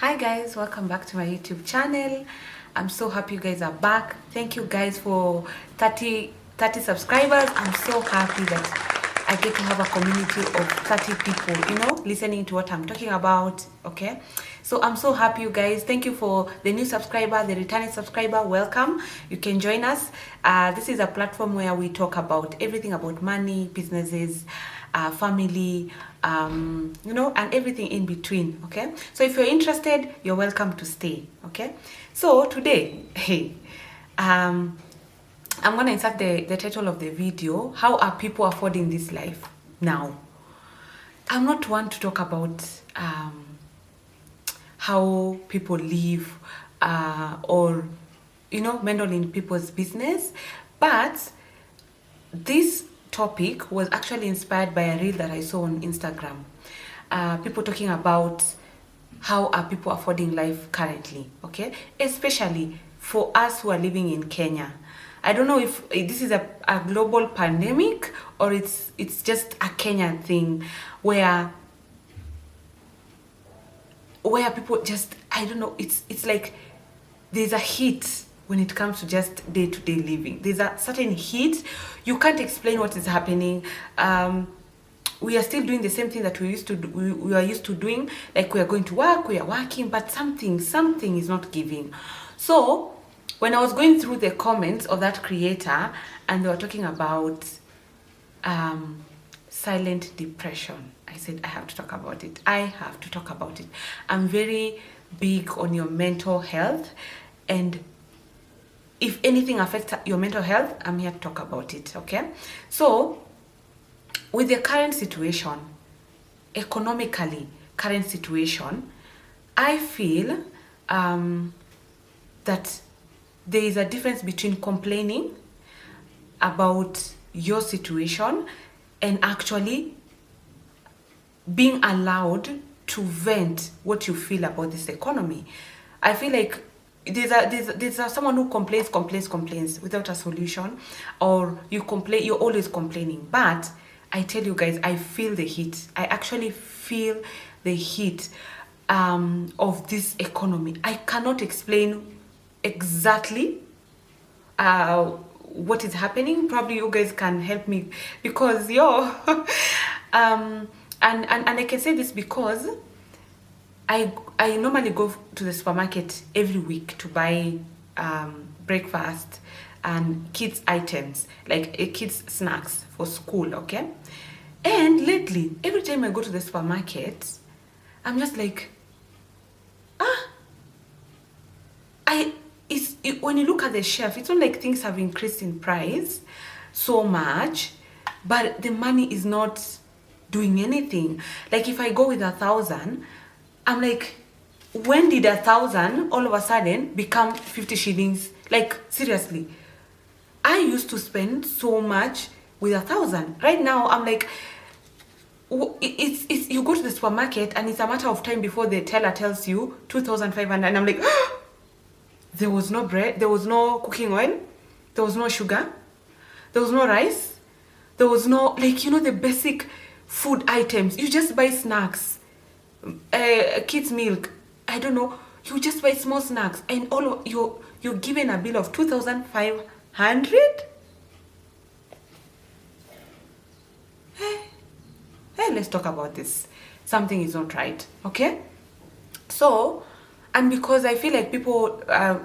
Hi guys, welcome back to my YouTube channel. I'm so happy you guys are back. Thank you guys for 30 subscribers. I'm so happy that I get to have a community of 30 people, listening to what I'm talking about. Okay, so I'm so happy you guys. Thank you for the new subscriber, the returning subscriber. Welcome. You can join us. This is a platform where we talk about everything about money, businesses, family, and everything in between. Okay, so if you're interested, you're welcome to stay. Okay, so today, I'm gonna insert the title of the video: how are people affording this life now? I'm not one to talk about how people live or meddle in people's business, but this topic was actually inspired by a reel that I saw on Instagram. People talking about how are people affording life currently, okay? Especially for us who are living in Kenya. I don't know if this is a global pandemic or it's just a Kenyan thing where people just, I don't know, it's like there's a heat when it comes to just day-to-day living. There's a certain heat. You can't explain what is happening. We are still doing the same thing that we used to do, we are used to doing. Like, we are going to work, we are working, but something is not giving. So when I was going through the comments of that creator, and they were talking about silent depression, I said, I have to talk about it. I'm very big on your mental health, and if anything affects your mental health, I'm here to talk about it. Okay, so with the current situation, economically current situation, I feel that there is a difference between complaining about your situation and actually being allowed to vent what you feel about this economy. I feel like there's someone who complains without a solution, or you're always complaining. But I tell you guys, I feel the heat. I actually feel the heat of this economy. I cannot explain exactly what is happening. Probably you guys can help me, because and I can say this because I normally go to the supermarket every week to buy breakfast and kids items, like kids snacks for school. Okay, and lately every time I go to the supermarket, I'm just like, when you look at the shelf, it's not like things have increased in price so much, but the money is not doing anything. Like, if I go with 1,000, I'm like, when did 1,000 all of a sudden become 50 shillings? Like, seriously, I used to spend so much with 1,000. Right now, I'm like, it's you go to the supermarket and it's a matter of time before the teller tells you 2,500, and I'm like, there was no bread, there was no cooking oil, there was no sugar, there was no rice, there was no, like, the basic food items. You just buy snacks, kids milk, I don't know, you just buy small snacks, and all of you're given a bill of 2,500. Hey, let's talk about this. Something is not right. Okay, so, and because I feel like people,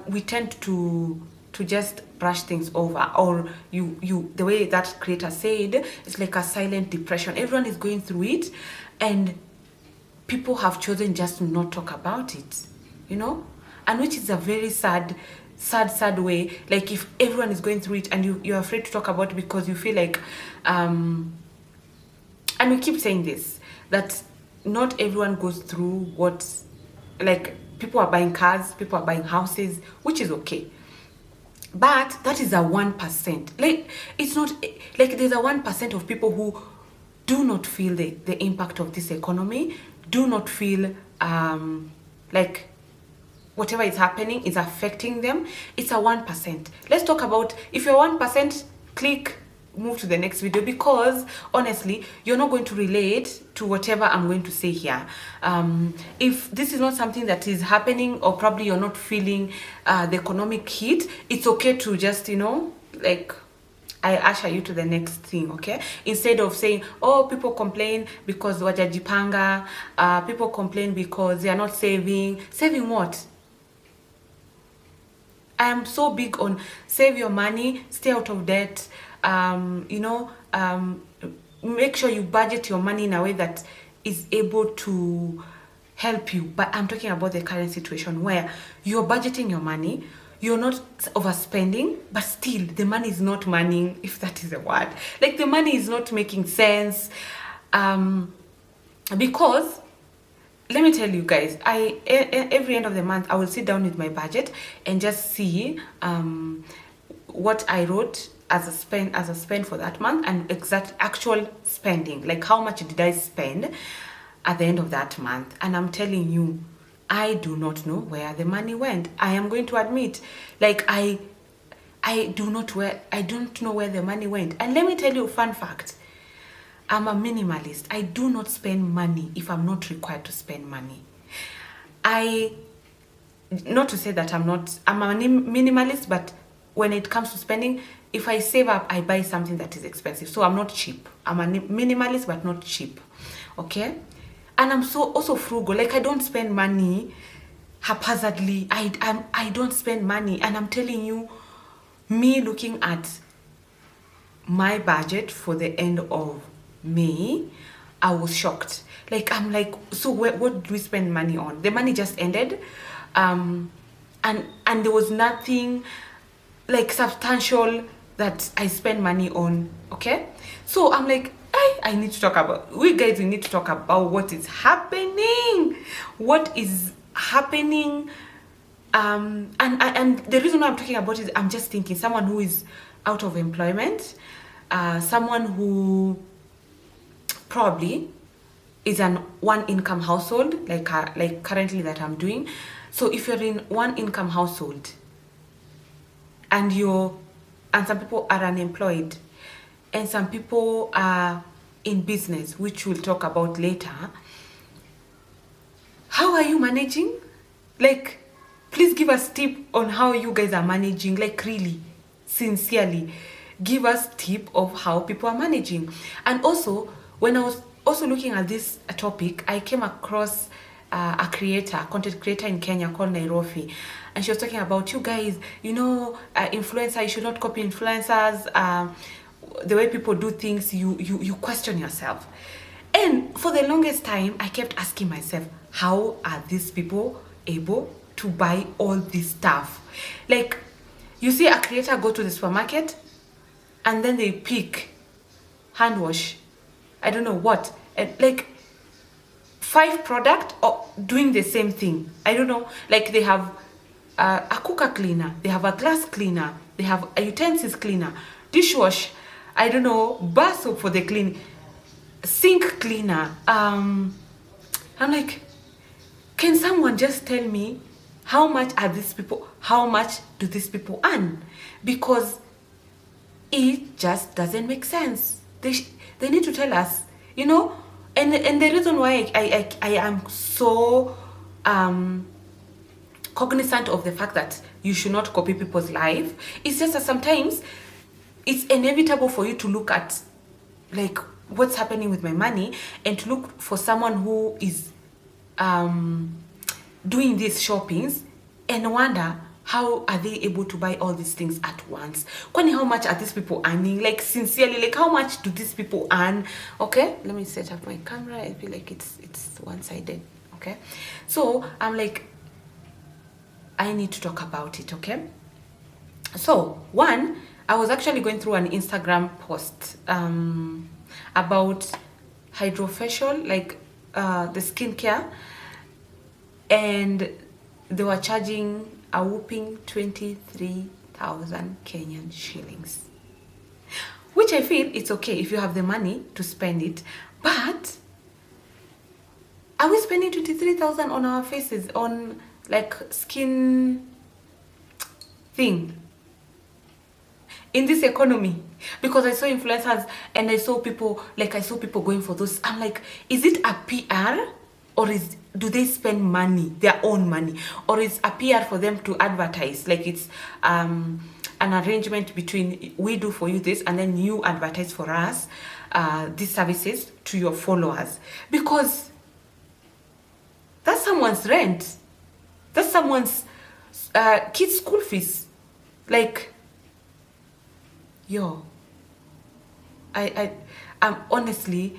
we tend to just brush things over, or the way that creator said, it's like a silent depression. Everyone is going through it, and people have chosen just to not talk about it, and which is a very sad way. Like, if everyone is going through it and you're afraid to talk about it because you feel like, and we keep saying this, that not everyone goes through what, like, people are buying cars, people are buying houses, which is okay. But that is a 1%. Like, it's not like there's a 1% of people who do not feel the impact of this economy, do not feel like whatever is happening is affecting them. It's a 1%. Let's talk about, if you're 1%, move to the next video, because honestly, you're not going to relate to whatever I'm going to say here. If this is not something that is happening, or probably you're not feeling the economic heat, it's okay to just, like, I usher you to the next thing, okay? Instead of saying, oh, people complain because wajajipanga, people complain because they are not saving. Saving what? I am so big on save your money, stay out of debt, make sure you budget your money in a way that is able to help you. But I'm talking about the current situation where you're budgeting your money, you're not overspending, but still the money is not money, if that is a word. Like, the money is not making sense. Because let me tell you guys, every end of the month I will sit down with my budget and just see what I wrote as a spend for that month, and exact actual spending, like how much did I spend at the end of that month. And I'm telling you, I do not know where the money went. I am going to admit, like, I don't know where the money went. And let me tell you a fun fact. I'm a minimalist. I do not spend money if I'm not required to spend money. Not to say that I'm a minimalist, but when it comes to spending, if I save up, I buy something that is expensive. So I'm not cheap. I'm a minimalist, but not cheap. Okay? And I'm also frugal. Like, I don't spend money haphazardly. I don't spend money. And I'm telling you, me looking at my budget for the end of May, I was shocked. Like, I'm like, so what do we spend money on? The money just ended. And there was nothing like substantial that I spend money on. Okay? So I'm like, I need to talk about, we need to talk about what is happening. What is happening? And the reason why I'm talking about it is I'm just thinking someone who is out of employment, someone who probably is an one income household, like currently that I'm doing. So if you're in one income household and some people are unemployed and some people are in business, which we'll talk about later, how are you managing? Like, please give us tip on how you guys are managing. Like, really, sincerely, give us tip of how people are managing. And also, when I was also looking at this topic, I came across a content creator in Kenya called Nairofey, and she was talking about, you guys, influencers, you should not copy influencers. The way people do things, you question yourself. And for the longest time, I kept asking myself, how are these people able to buy all this stuff? Like, you see a creator go to the supermarket and then they pick hand wash, I don't know what, and like 5 product or doing the same thing. I don't know, like they have a cooker cleaner, they have a glass cleaner, they have a utensils cleaner, dishwash, I don't know, bar soap for the clean, sink cleaner. I'm like, can someone just tell me how much do these people earn? Because it just doesn't make sense. They need to tell us, and the reason why I am so cognizant of the fact that you should not copy people's life is just that sometimes it's inevitable for you to look at like what's happening with my money and to look for someone who is doing these shoppings and wonder how are they able to buy all these things at once. Kwani, how much are these people earning? Like, sincerely, like, how much do these people earn? Okay, let me set up my camera. I feel like it's one-sided. Okay, so I'm like, I need to talk about it. Okay, so one, I was actually going through an Instagram post about hydrofacial, like the skincare, and they were charging a whooping 23,000 Kenyan shillings, which I feel it's okay if you have the money to spend it, but are we spending 23,000 on our faces, on like skin thing? in this economy, because I saw influencers and I saw people going for those. I'm like, is it a PR, or do they spend money, their own money, or is a PR for them to advertise? Like it's an arrangement between we do for you this and then you advertise for us these services to your followers, because that's someone's rent, that's someone's kids' school fees. Like, yo, I'm honestly,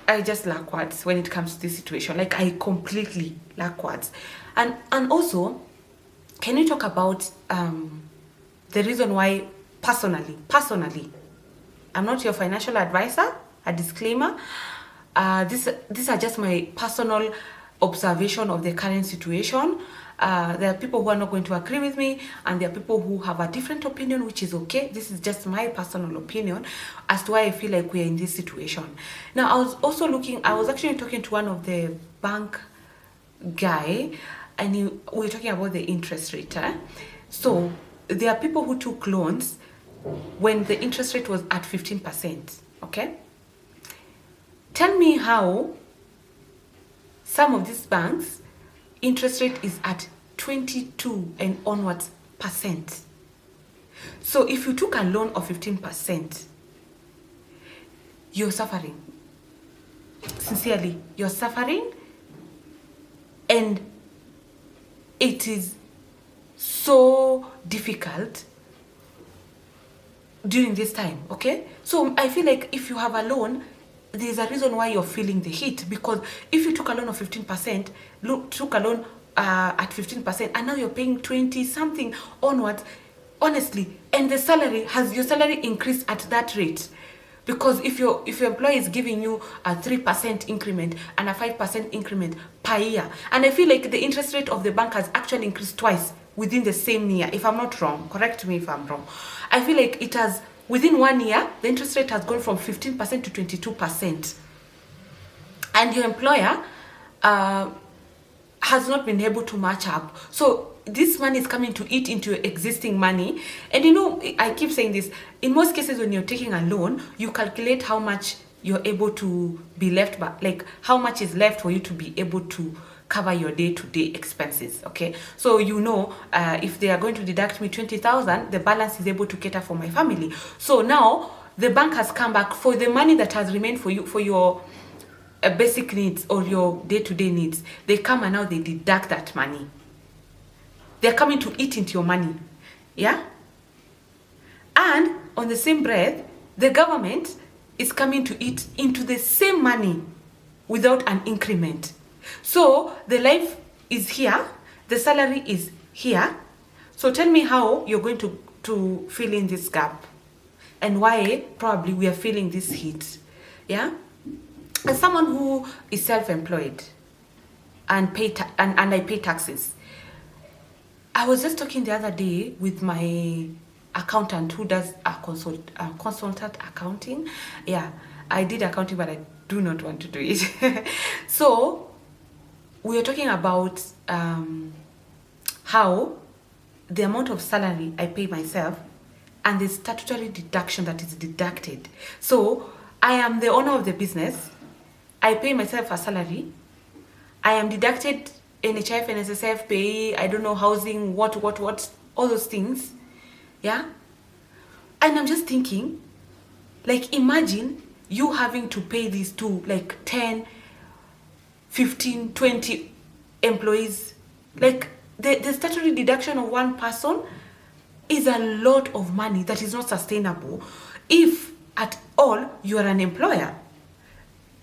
I just lack words when it comes to this situation. Like, I completely lack words. And also, can we talk about the reason why personally, I'm not your financial advisor, a disclaimer. These are just my personal observation of the current situation. There are people who are not going to agree with me, and there are people who have a different opinion, which is okay. This is just my personal opinion as to why I feel like we are in this situation. Now, I was actually talking to one of the bank guy, and we were talking about the interest rate. So there are people who took loans when the interest rate was at 15%. Okay? Tell me how some of these banks, interest rate is at 22 and onwards percent. So if you took a loan of 15%, you're suffering. Sincerely, you're suffering, and it is so difficult during this time, okay? So I feel like if you have a loan, there's a reason why you're feeling the heat, because if you took a loan of 15%, took a loan at 15%, and now you're paying 20 something onwards, honestly, and your salary increased at that rate? Because if your employer is giving you a 3% increment and a 5% increment per year, and I feel like the interest rate of the bank has actually increased twice within the same year, if I'm not wrong, correct me if I'm wrong. I feel like it has, within 1 year, the interest rate has gone from 15% to 22%. And your employer has not been able to match up. So this money is coming to eat into your existing money. And you know, I keep saying this, in most cases when you're taking a loan, you calculate how much you're able to be left back, like how much is left for you to be able to cover your day-to-day expenses. Okay, so you know, if they are going to deduct me 20,000, the balance is able to cater for my family. So now the bank has come back for the money that has remained for you, for your basic needs or your day-to-day needs. They come and now they deduct that money. They're coming to eat into your money. Yeah. And on the same breath, the government is coming to eat into the same money without an increment. So the life is here, the salary is here. So tell me how you're going to fill in this gap, and why probably we are feeling this heat. Yeah. As someone who is self-employed and I pay taxes, I was just talking the other day with my accountant who does a consultant accounting. Yeah, I did accounting, but I do not want to do it. So we were talking about how the amount of salary I pay myself and the statutory deduction that is deducted. So I am the owner of the business. I pay myself a salary. I am deducted NHIF, NSSF, pay, I don't know, housing, what, all those things. Yeah? And I'm just thinking, like, imagine you having to pay these to like 10, 15, 20 employees. Like, the statutory deduction of one person is a lot of money that is not sustainable if at all you are an employer.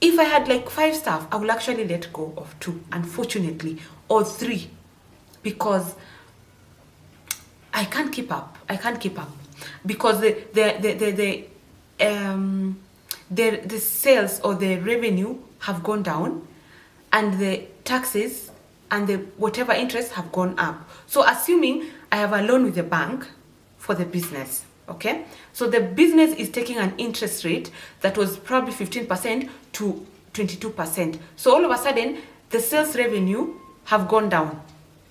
If I had like 5 staff, I will actually let go of 2, unfortunately, or 3, because I can't keep up. Because the sales or the revenue have gone down, and the taxes and the whatever interest have gone up. So assuming I have a loan with the bank for the business, okay? So the business is taking an interest rate that was probably 15% to 22%. So all of a sudden, the sales revenue have gone down,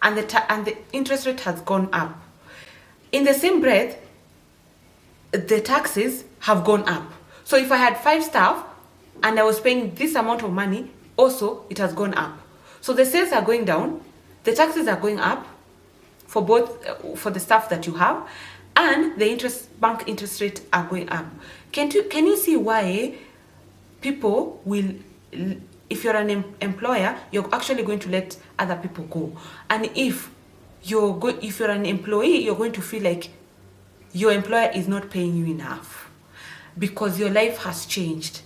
and the interest rate has gone up. in the same breath, the taxes have gone up. So if I had 5 staff and I was paying this amount of money, also it has gone up. So the sales are going down, the taxes are going up for both, for the staff that you have, and the bank interest rate are going up. Can you see why people will, if you're an employer, you're actually going to let other people go, and if you're an employee, you're going to feel like your employer is not paying you enough because your life has changed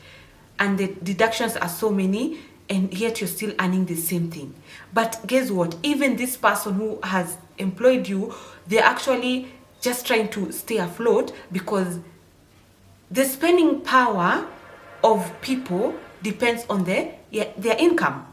and the deductions are so many, and yet you're still earning the same thing. But guess what? Even this person who has employed you, they're actually just trying to stay afloat because the spending power of people depends on their income.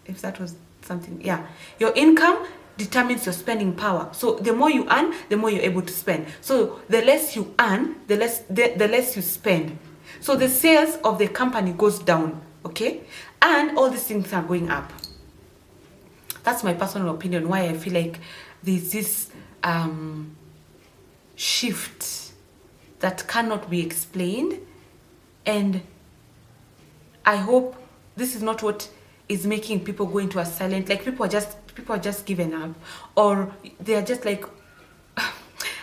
If that was something, yeah. Your income determines your spending power. So the more you earn, the more you're able to spend. So the less you earn, the less you spend. So the sales of the company goes down, okay? And all these things are going up. That's my personal opinion, why I feel like there's this shift that cannot be explained. And I hope this is not what is making people go into a silent, like people are just giving up, or they are just like,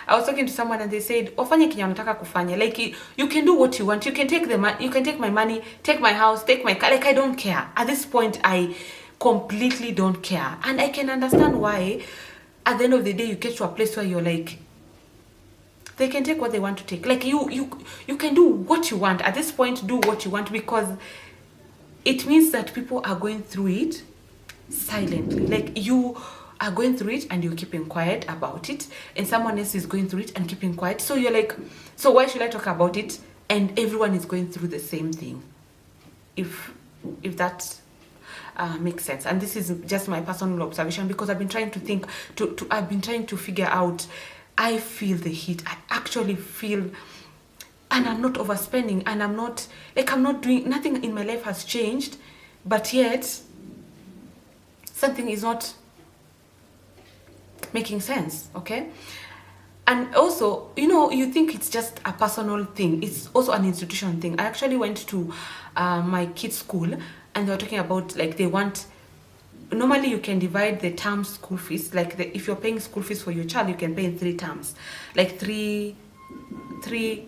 I was talking to someone and they said, ofanye kenye unataka kufanya, like you can do what you want, you can take you can take my money, take my house, take my car, like I don't care. At this point I completely don't care, and I can understand why. At the end of the day, you get to a place where you're like, they can take what they want to take, like you can do what you want. At this point, do what you want, because it means that people are going through it silently. Like you are going through it and you're keeping quiet about it, and someone else is going through it and keeping quiet. So you're like, so why should I talk about it? And everyone is going through the same thing. If that makes sense. And this is just my personal observation, because I've been trying to think, I've been trying to figure out. I feel the heat. I actually feel, and I'm not overspending, and I'm not doing, nothing in my life has changed, but yet something is not making sense, okay? And also, you think it's just a personal thing. It's also an institutional thing. I actually went to my kids' school, and they were talking about, like, they want, normally you can divide the term school fees, like if you're paying school fees for your child, you can pay in 3 terms, like three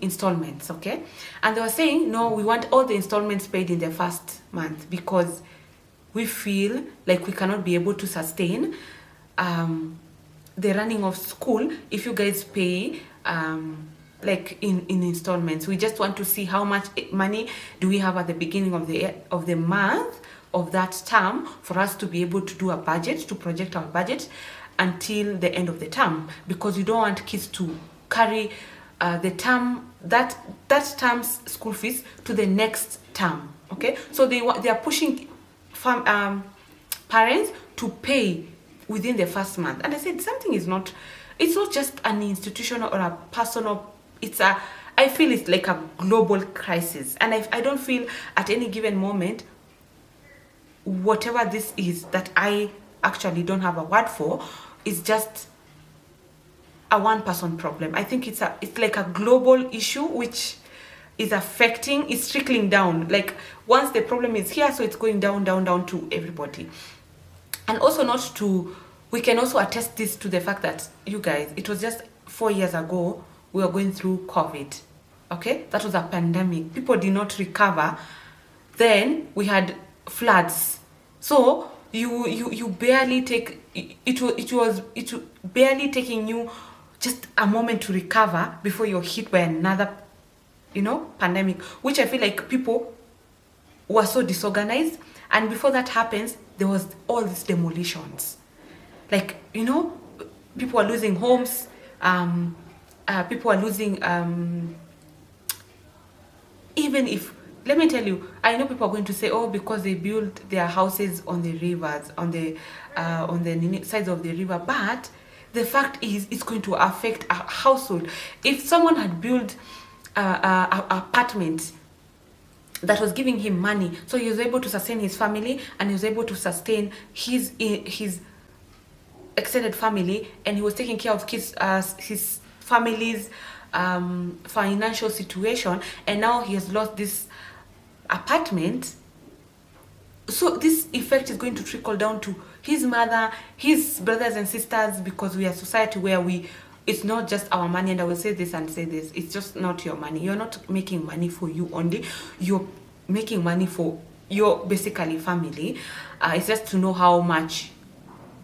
installments, okay? And they were saying, no, we want all the installments paid in the first month, because we feel like we cannot be able to sustain the running of school if you guys pay like in installments. We just want to see how much money do we have at the beginning of the month of that term, for us to be able to do a budget, to project our budget until the end of the term, because you don't want kids to carry the term, that term's school fees to the next term, okay? So they are pushing parents to pay within the first month. And I said, something is not, it's not just an institutional or a personal, I feel it's like a global crisis. And I don't feel at any given moment, whatever this is that I actually don't have a word for, is just a one-person problem. I think it's like a global issue which is affecting, it's trickling down. Like once the problem is here, so it's going down to everybody. And also we can also attest this to the fact that, you guys, it was just 4 years ago we were going through COVID, okay? That was a pandemic. People did not recover. Then we had floods. So you barely take, it was barely taking you just a moment to recover before you're hit by another, pandemic, which I feel like people were so disorganized. And before that happens, there was all these demolitions. Like, people are losing homes, people are losing, even if, let me tell you, I know people are going to say, oh, because they built their houses on the rivers, on the sides of the river, but the fact is, it's going to affect a household. If someone had built an apartment that was giving him money, so he was able to sustain his family, and he was able to sustain his extended family, and he was taking care of his family's financial situation, and now he has lost this apartment. So this effect is going to trickle down to his mother, his brothers and sisters, because we are a society where it's not just our money. And I will say this and say this, it's just not your money. You're not making money for you only, you're making money for your basically family. It's just to know how much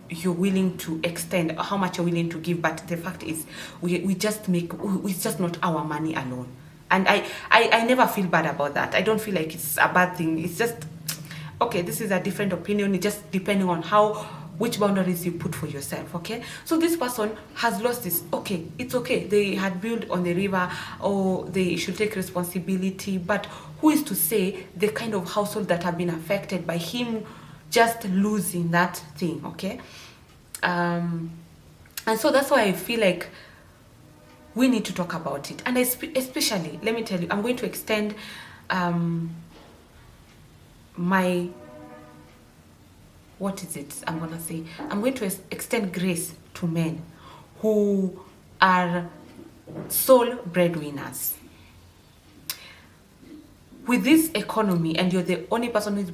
you're willing to extend, how much you're willing to give. But the fact is, we just it's just not our money alone. And I never feel bad about that. I don't feel like it's a bad thing. It's just, okay, this is a different opinion. It's just depending on which boundaries you put for yourself. Okay, so this person has lost this. Okay, it's okay, they had built on the river, or they should take responsibility. But who is to say the kind of household that have been affected by him just losing that thing? Okay, and so that's why I feel like we need to talk about it. And especially, let me tell you, I'm going to extend my, what is it I'm gonna say, I'm going to extend grace to men who are sole breadwinners. With this economy, and you're the only person who's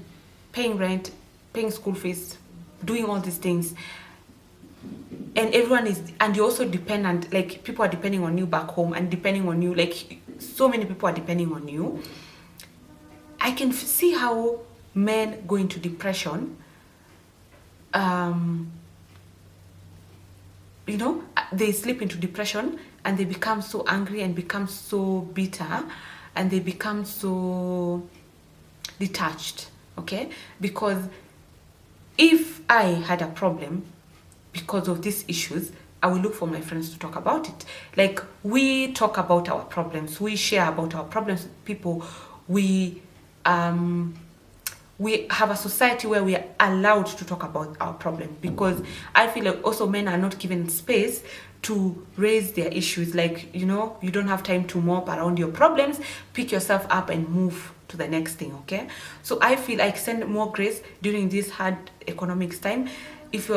paying rent, paying school fees, doing all these things, and everyone is, and you're also dependent, like people are depending on you back home, and depending on you, like so many people are depending on you. I can see how men go into depression. They slip into depression, and they become so angry, and become so bitter, and they become so detached. Okay, because if I had a problem because of these issues, I will look for my friends to talk about it. Like, we talk about our problems, we share about our problems with people. We have a society where we are allowed to talk about our problem, because I feel like also men are not given space to raise their issues. Like, you don't have time to mop around your problems, pick yourself up and move to the next thing. Okay, so I feel I extend more grace during this hard economics time. If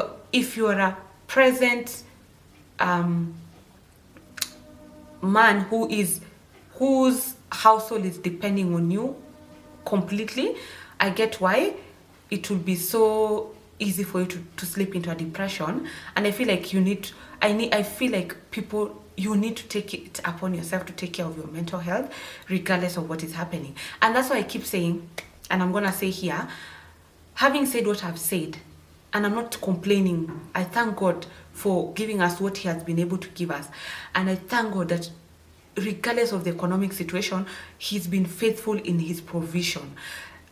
you're a present man whose household is depending on you completely, I get why it will be so easy for you to slip into a depression. And I feel like you need to take it upon yourself to take care of your mental health, regardless of what is happening. And that's why I keep saying, and I'm gonna say here, having said what I've said, and I'm not complaining, I thank God for giving us what he has been able to give us. And I thank God that regardless of the economic situation, he's been faithful in his provision.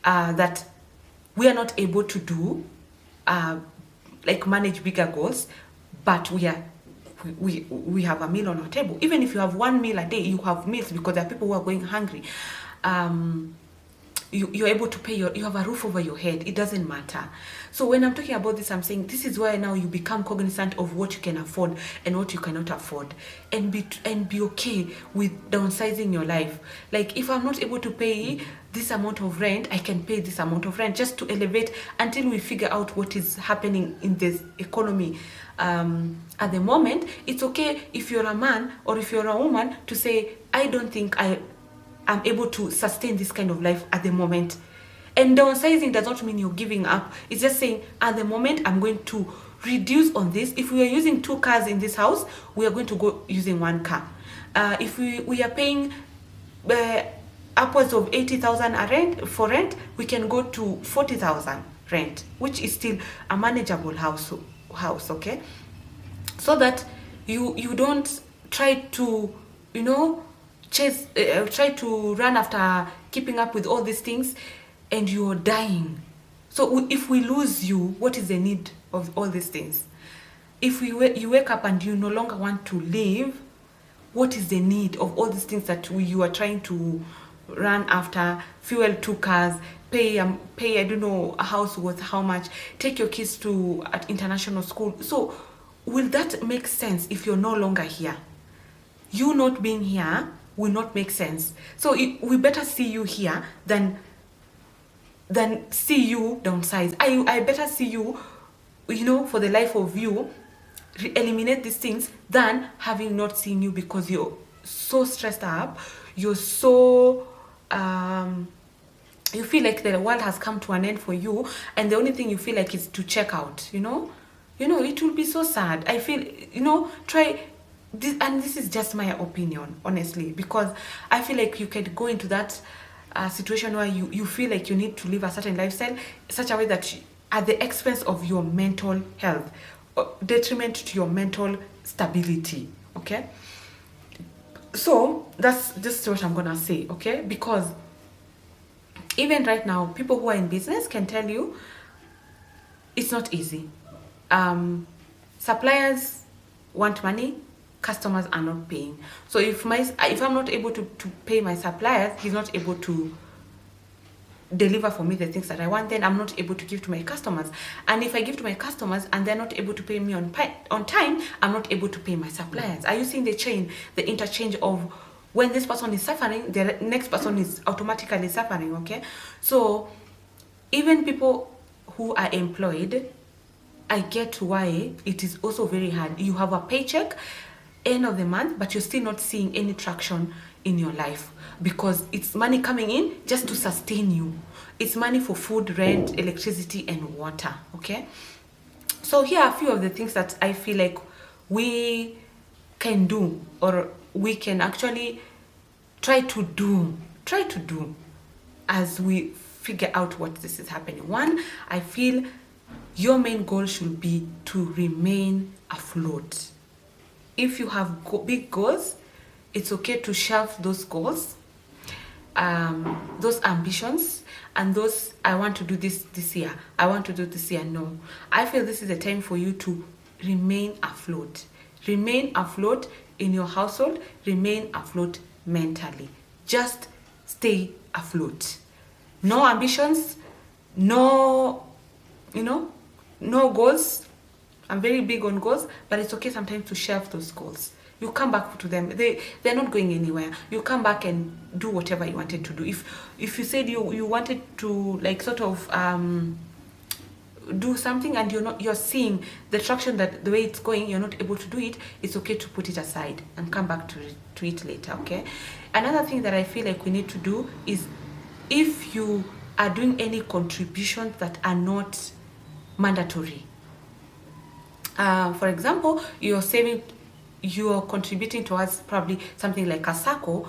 That we are not able to do, like manage bigger goals, but we have a meal on our table. Even if you have one meal a day, you have meals, because there are people who are going hungry. You're able to pay you have a roof over your head. It doesn't matter. So when I'm talking about this, I'm saying this is where now you become cognizant of what you can afford and what you cannot afford, and be okay with downsizing your life. Like, if I'm not able to pay this amount of rent, I can pay this amount of rent, just to elevate until we figure out what is happening in this economy. At the moment, it's okay if you're a man or if you're a woman to say, I don't think I'm able to sustain this kind of life at the moment. And downsizing does not mean you're giving up. It's just saying, at the moment, I'm going to reduce on this. If we are using 2 cars in this house, we are going to go using 1 car. If we are paying upwards of 80,000 for rent, we can go to 40,000 rent, which is still a manageable house. Okay, so that you don't try to try to run after keeping up with all these things, and you're dying. So if we lose you, what is the need of all these things? If you wake up and you no longer want to live, what is the need of all these things that you are trying to run after? Fuel 2 cars, pay I don't know, a house worth how much, take your kids to international school. So will that make sense if you're no longer here? You not being here will not make sense. So we better see you here than see you downsize. I better see you, for the life of you, eliminate these things than having not seen you, because you're so stressed up, you're so you feel like the world has come to an end for you, and the only thing you feel like is to check out, it will be so sad. I feel, try this, and this is just my opinion, honestly, because I feel like you can go into that situation where you feel like you need to live a certain lifestyle, such a way that at the expense of your mental health, detriment to your mental stability, okay? So that's just what I'm gonna say, okay? Because even right now, people who are in business can tell you it's not easy. Suppliers want money, customers are not paying. So if I'm not able to pay my suppliers, he's not able to deliver for me the things that I want, then I'm not able to give to my customers. And if I give to my customers and they're not able to pay me on time, I'm not able to pay my suppliers. Are you seeing the chain, the interchange of when this person is suffering, the next person is automatically suffering, okay? So even people who are employed, I get why it is also very hard. You have a paycheck end of the month, but you're still not seeing any traction in your life, because it's money coming in just to sustain you. It's money for food, rent, electricity, and water, okay? So here are a few of the things that I feel like we can do, or we can actually try to do as we figure out what this is happening. One, I feel your main goal should be to remain afloat. If you have big goals, it's okay to shelve those goals, those ambitions, and those, I want to do this year, I want to do this year. No, I feel this is a time for you to remain afloat. Remain afloat in your household, remain afloat mentally. Just stay afloat. No ambitions, no goals. I'm very big on goals, but it's okay sometimes to shelve those goals. You come back to them. They're not going anywhere. You come back and do whatever you wanted to do. If you said you wanted to, like, sort of do something, and you're seeing the traction, that the way it's going, you're not able to do it, it's okay to put it aside and come back to it later, okay? Another thing that I feel like we need to do is, if you are doing any contributions that are not mandatory, for example, you're contributing towards probably something like a SACCO,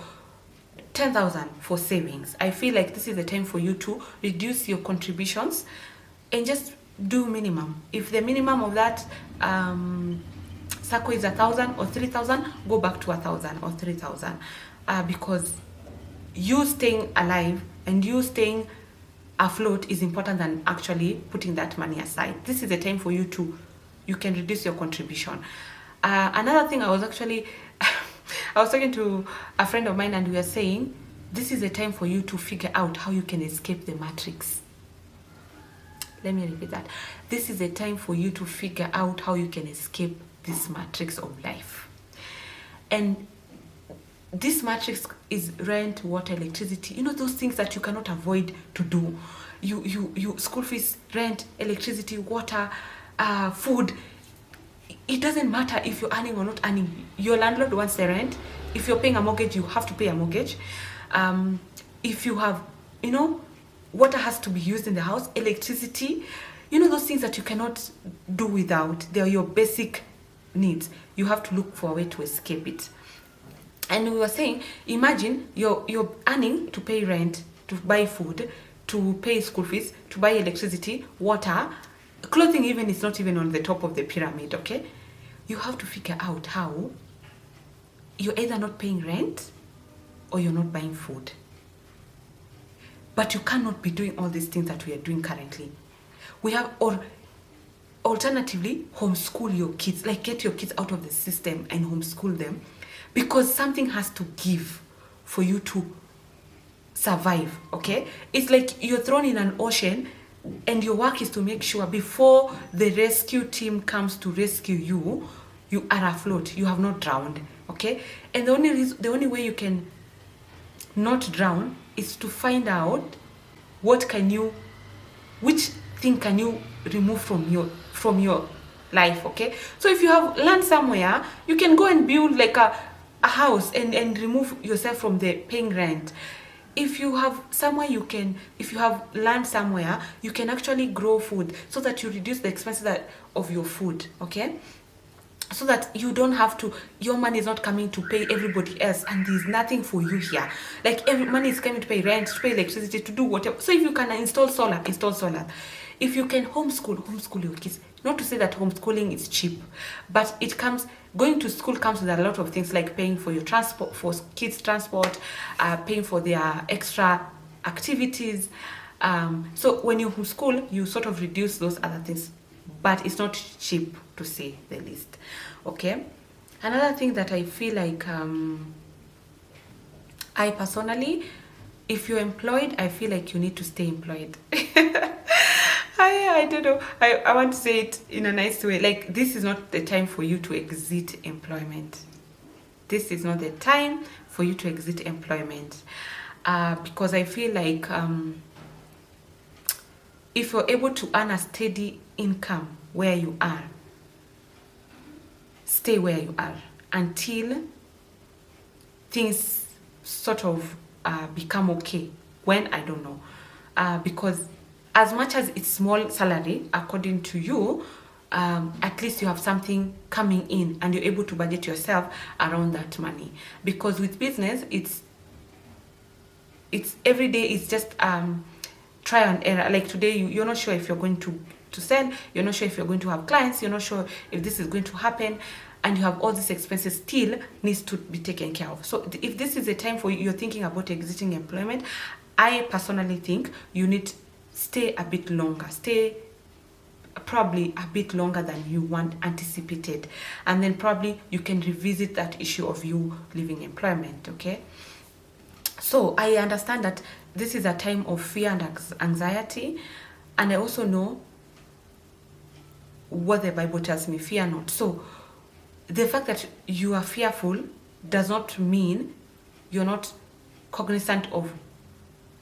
10,000 for savings. I feel like this is the time for you to reduce your contributions and just do minimum. If the minimum of that SACCO is 1,000 or 3,000, go back to 1,000 or 3,000, because you staying alive and you staying afloat is important than actually putting that money aside. This is the time for you can reduce your contribution. Another thing, I was talking to a friend of mine, and we were saying this is the time for you to figure out how you can escape the matrix. Let me repeat that. This is the time for you to figure out how you can escape this matrix of life. And this matrix is rent, water, electricity. Those things that you cannot avoid to do. You school fees, rent, electricity, water, food. It doesn't matter if you're earning or not earning. Your landlord wants the rent. If you're paying a mortgage, you have to pay a mortgage. If you have, water has to be used in the house, electricity, those things that you cannot do without. They are your basic needs. You have to look for a way to escape it. And we were saying, imagine you're earning to pay rent, to buy food, to pay school fees, to buy electricity, water, clothing. Even is not even on the top of the pyramid, okay? You have to figure out how you're either not paying rent or you're not buying food. But you cannot be doing all these things that we are doing currently. We have, or alternatively, homeschool your kids. Like, get your kids out of the system and homeschool them, because something has to give for you to survive, okay? It's like you're thrown in an ocean, and your work is to make sure before the rescue team comes to rescue you, you are afloat. You have not drowned, okay? And the only way you can not drown is to find out which thing can you remove from your life, okay? So if you have land somewhere, you can go and build like a house and remove yourself from the paying rent. If you have somewhere if you have land somewhere, you can actually grow food so that you reduce the expenses of your food, okay? So that you don't have to, your money is not coming to pay everybody else and there's nothing for you here. Like every money is coming to pay rent, to pay electricity, to do whatever. So if you can install solar, install solar. If you can homeschool your kids. Not to say that homeschooling is cheap, but going to school comes with a lot of things, like paying for your transport, for kids transport, paying for their extra activities. So when you homeschool, you sort of reduce those other things, but it's not cheap, to say the least, okay? Another thing that I feel like, I personally, if you're employed, I feel like you need to stay employed. I don't know. I want to say it in a nice way. Like, this is not the time for you to exit employment. This is not the time for you to exit employment. Because I feel like if you're able to earn a steady income where you are, stay where you are until things sort of become okay. When, I don't know. Because as much as it's small salary, according to you, at least you have something coming in and you're able to budget yourself around that money. Because with business, it's every day, it's just try and error. Like today, you're not sure if you're going to sell, you're not sure if you're going to have clients, you're not sure if this is going to happen, and you have all these expenses still needs to be taken care of. So if this is a time for you, you're thinking about exiting employment, I personally think you need stay a bit longer, stay probably a bit longer than you anticipated, and then probably you can revisit that issue of you leaving employment, okay? So I understand that this is a time of fear and anxiety, and I also know what the Bible tells me, fear not. So the fact that you are fearful does not mean you're not cognizant of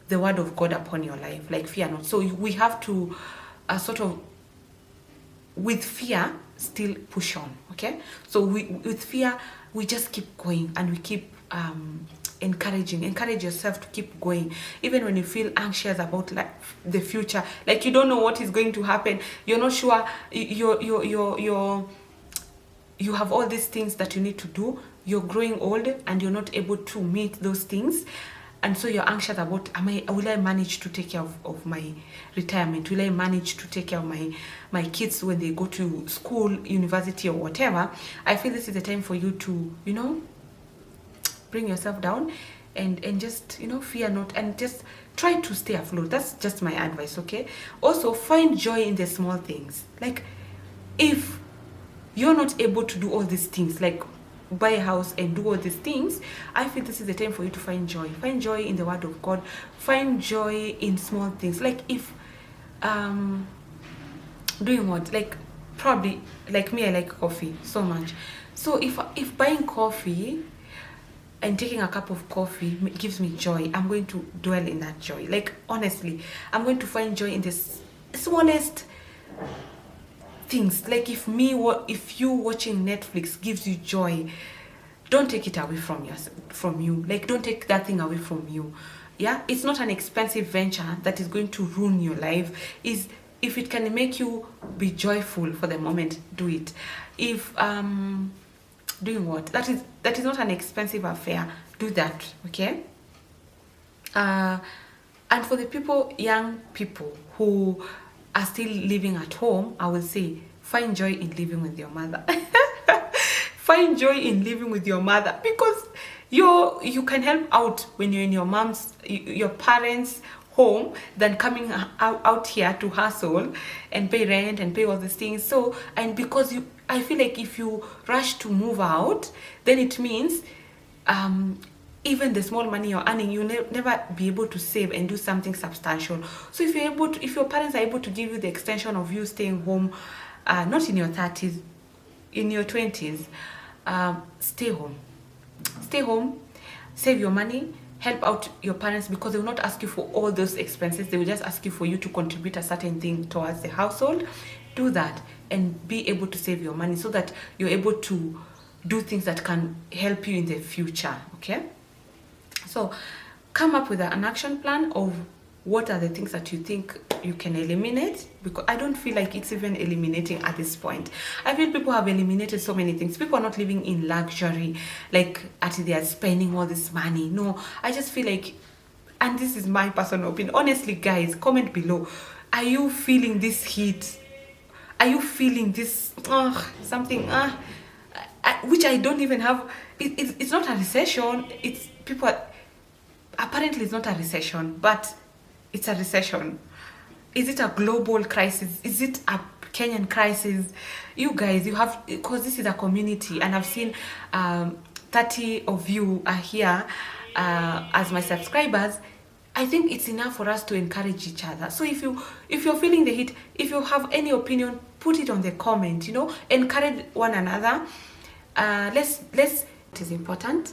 the word of God upon your life, like fear not. So we have to sort of, with fear, still push on, okay? So with fear, we just keep going and we keep encourage yourself to keep going, even when you feel anxious about like the future, like you don't know what is going to happen, you're not sure, you have all these things that you need to do, you're growing old and you're not able to meet those things. And so you're anxious about, will I manage to take care of my retirement? Will I manage to take care of my kids when they go to school, university, or whatever? I feel this is the time for you to, bring yourself down and just, fear not, and just try to stay afloat. That's just my advice, okay? Also, find joy in the small things. Like, if you're not able to do all these things, like buy a house and do all these things, I feel this is the time for you to find joy. Find joy in the word of God. Find joy in small things. Like if doing what? Like probably like me, I like coffee so much. So if buying coffee and taking a cup of coffee gives me joy, I'm going to dwell in that joy. Like honestly, I'm going to find joy in the smallest things. Like if you watching Netflix gives you joy, don't take it away from you. Like don't take that thing away from you. Yeah, it's not an expensive venture that is going to ruin your life. If it can make you be joyful for the moment, do it. If doing what, that is not an expensive affair, do that, okay? And for the young people who are still living at home, I will say find joy in living with your mother. Find joy in living with your mother, because you can help out when you're in your parents' home than coming out here to hustle and pay rent and pay all these things. So, and because I feel like if you rush to move out, then it means even the small money you're earning, you'll never be able to save and do something substantial. So if your parents are able to give you the extension of you staying home, not in your 30s, in your 20s, stay home, save your money, help out your parents, because they will not ask you for all those expenses. They will just ask you for you to contribute a certain thing towards the household, do that and be able to save your money so that you're able to do things that can help you in the future. Okay, so come up with an action plan of what are the things that you think you can eliminate, because I don't feel like it's even eliminating at this point. I feel people have eliminated so many things. People are not living in luxury, like they are spending all this money. No, I just feel like, and this is my personal opinion, honestly guys, comment below, are you feeling this heat? Are you feeling this something which I don't even have? It's not a recession. It's people apparently it's not a recession, but it's a recession. Is it a global crisis? Is it a Kenyan crisis? You guys, you have, because this is a community, and I've seen 30 of you are here as my subscribers. I think it's enough for us to encourage each other. So if you're feeling the heat, if you have any opinion, put it on the comment. Encourage one another. Let's it is important,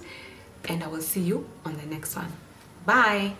and I will see you on the next one. Bye.